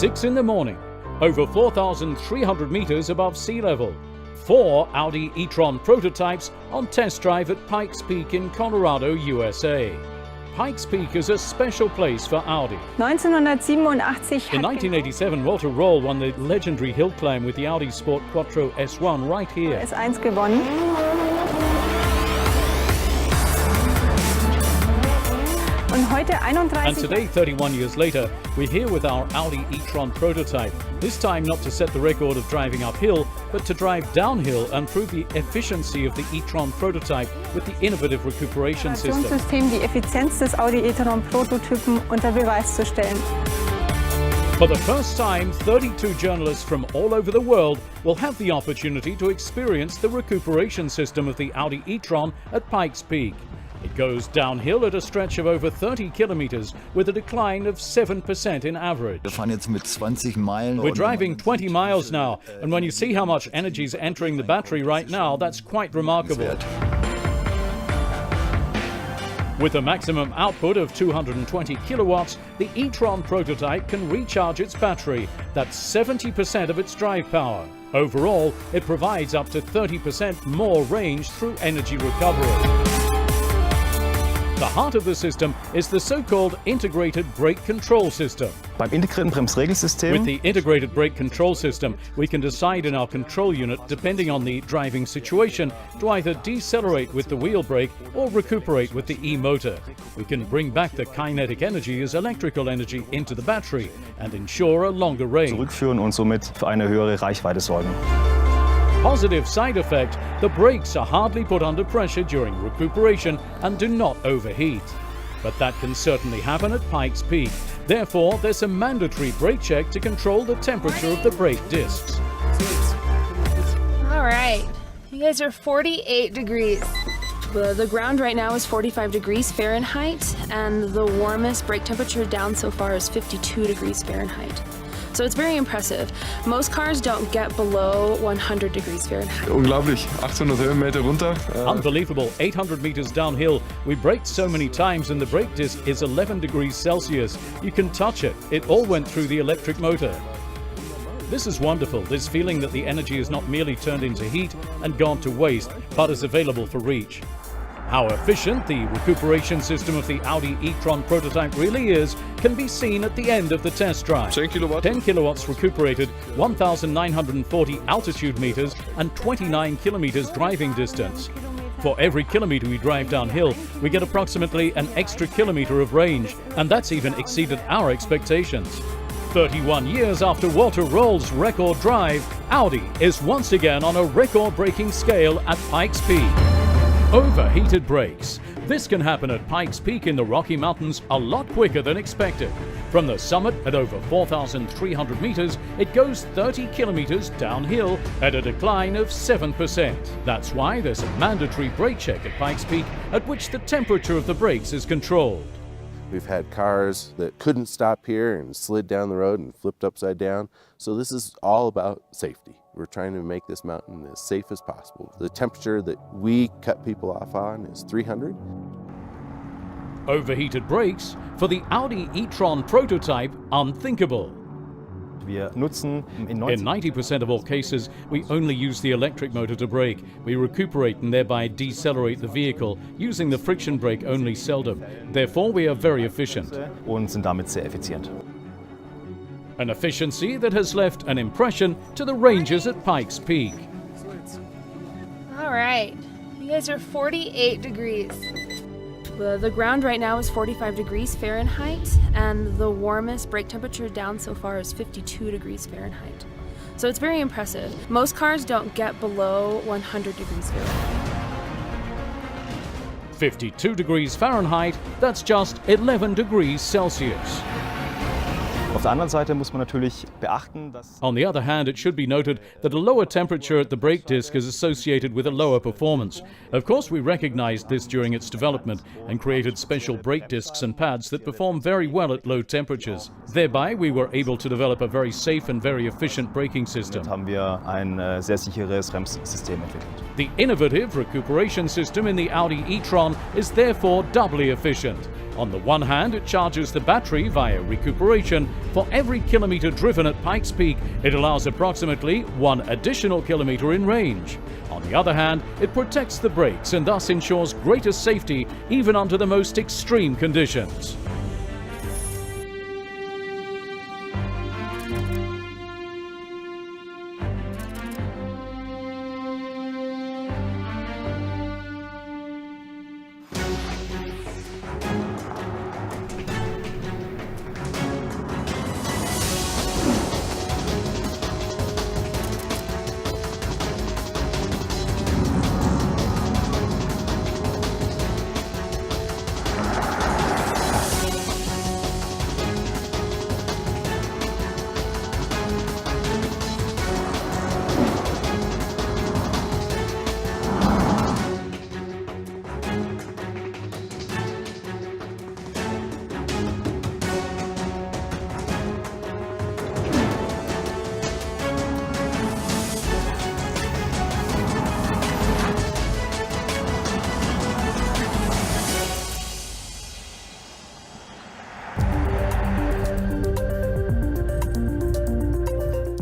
6 in the morning, over 4,300 meters above sea level. 4 Audi E-Tron prototypes on test drive at Pikes Peak in Colorado, USA. Pikes Peak is a special place for Audi. 1987 In 1987, Walter Roll won the legendary hill climb with the Audi Sport Quattro S1 right here. S1 gewonnen. Und heute And 31 today, 31 years later, we're here with our Audi E-Tron prototype. This time not to set the record of driving uphill, but to drive downhill and prove the efficiency of the E-Tron prototype with the innovative recuperation system. System die Effizienz des Audi E-Tron Prototypen unter Beweis zu stellen. For the first time, 32 journalists from all over the world will have the opportunity to experience the recuperation system of the Audi E-Tron at Pikes Peak. It goes downhill at a stretch of over 30 kilometers with a decline of 7% in average. Wir fahren jetzt mit 20 Meilen. We're driving 20 miles now, and when you see how much energy is entering the battery right now, that's quite remarkable. With a maximum output of 220 kilowatts, the E-Tron prototype can recharge its battery. That's 70% of its drive power. Overall, it provides up to 30% more range through energy recovery. The heart of the system is the so-called integrated brake control system. Beim integrierten Bremsregelsystem With the integrated brake control system, we can decide in our control unit, depending on the driving situation, to either decelerate with the wheel brake or recuperate with the e-motor. We can bring back the kinetic energy as electrical energy into the battery and ensure a longer range. zurückführen und somit für eine höhere Reichweite sorgen. Positive side effect, the brakes are hardly put under pressure during recuperation and do not overheat. But that can certainly happen at Pikes Peak. Therefore, there's a mandatory brake check to control the temperature of the brake discs. All right, you guys are 48 degrees. The ground right now is 45 degrees Fahrenheit, and the warmest brake temperature down so far is 52 degrees Fahrenheit. So it's very impressive. Most cars don't get below 100 degrees Fahrenheit. Unglaublich, 800 Höhenmeter runter. Unbelievable, 800 meters downhill. We braked so many times and the brake disc is 11 degrees Celsius. You can touch it. It all went through the electric motor. This is wonderful, this feeling that the energy is not merely turned into heat and gone to waste, but is available for reach. How efficient the recuperation system of the Audi E-Tron prototype really is can be seen at the end of the test drive. 10 kilowatts. 10 kilowatts recuperated, 1,940 altitude meters and 29 kilometers driving distance. For every kilometer we drive downhill, we get approximately an extra kilometer of range, and that's even exceeded our expectations. 31 years after Walter Roll's record drive, Audi is once again on a record-breaking scale at Pikes Peak. Overheated brakes. This can happen at Pikes Peak in the Rocky Mountains a lot quicker than expected. From the summit at over 4,300 meters, it goes 30 kilometers downhill at a decline of 7%. That's why there's a mandatory brake check at Pikes Peak at which the temperature of the brakes is controlled. We've had cars that couldn't stop here and slid down the road and flipped upside down. So this is all about safety. We're trying to make this mountain as safe as possible. The temperature that we cut people off on is 300. Overheated brakes, for the Audi E-Tron prototype, unthinkable. Wir nutzen in In 90% of all cases, we only use the electric motor to brake. We recuperate and thereby decelerate the vehicle, using the friction brake only seldom. Therefore, we are very efficient. und sind damit sehr effizient. An efficiency that has left an impression to the rangers at Pikes Peak. All right, you guys are 48 degrees. The ground right now is 45 degrees Fahrenheit, and the warmest brake temperature down so far is 52 degrees Fahrenheit. So it's very impressive. Most cars don't get below 100 degrees Fahrenheit. 52 degrees Fahrenheit, that's just 11 degrees Celsius. Auf der anderen Seite muss man natürlich beachten, dass On the other hand, it should be noted that a lower temperature at the brake disc is associated with a lower performance. Of course, we recognized this during its development and created special brake discs and pads that perform very well at low temperatures. Thereby, we were able to develop a very safe and very efficient braking system. haben wir ein sehr sicheres Bremssystem entwickelt. The innovative recuperation system in the Audi E-Tron is therefore doubly efficient. On the one hand, it charges the battery via recuperation. For every kilometre driven at Pikes Peak, it allows approximately 1 additional kilometre in range. On the other hand, it protects the brakes and thus ensures greater safety even under the most extreme conditions.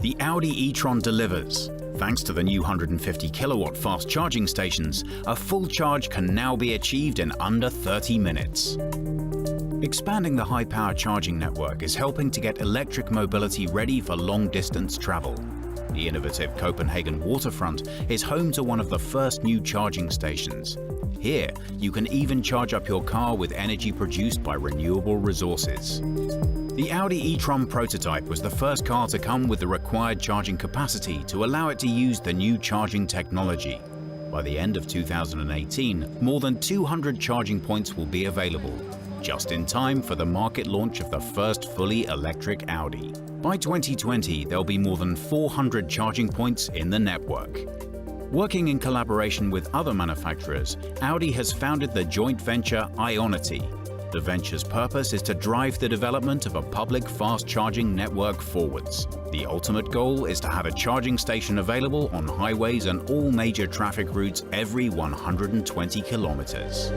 The Audi E-Tron delivers. Thanks to the new 150 kilowatt fast charging stations, a full charge can now be achieved in under 30 minutes. Expanding the high-power charging network is helping to get electric mobility ready for long-distance travel. The innovative Copenhagen waterfront is home to one of the first new charging stations. Here, you can even charge up your car with energy produced by renewable resources. The Audi E-Tron prototype was the first car to come with the required charging capacity to allow it to use the new charging technology. By the end of 2018, more than 200 charging points will be available, just in time for the market launch of the first fully electric Audi. By 2020, there'll be more than 400 charging points in the network. Working in collaboration with other manufacturers, Audi has founded the joint venture Ionity. The venture's purpose is to drive the development of a public fast charging network forwards. The ultimate goal is to have a charging station available on highways and all major traffic routes every 120 kilometers.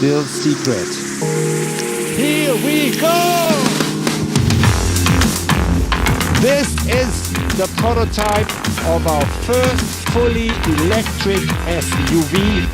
Still secret. Here we go! This is the prototype of our first fully electric SUV.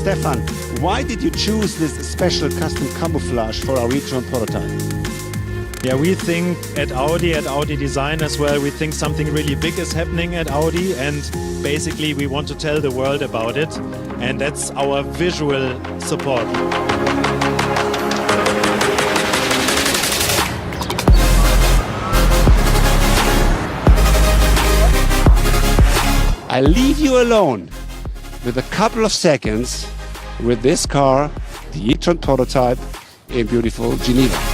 Stefan, why did you choose this special custom camouflage for our E-Tron prototype? Yeah, we think at Audi Design as well, we think something really big is happening at Audi, and basically we want to tell the world about it, and that's our visual support. I leave you alone with a couple of seconds with this car, the E-Tron prototype in beautiful Geneva.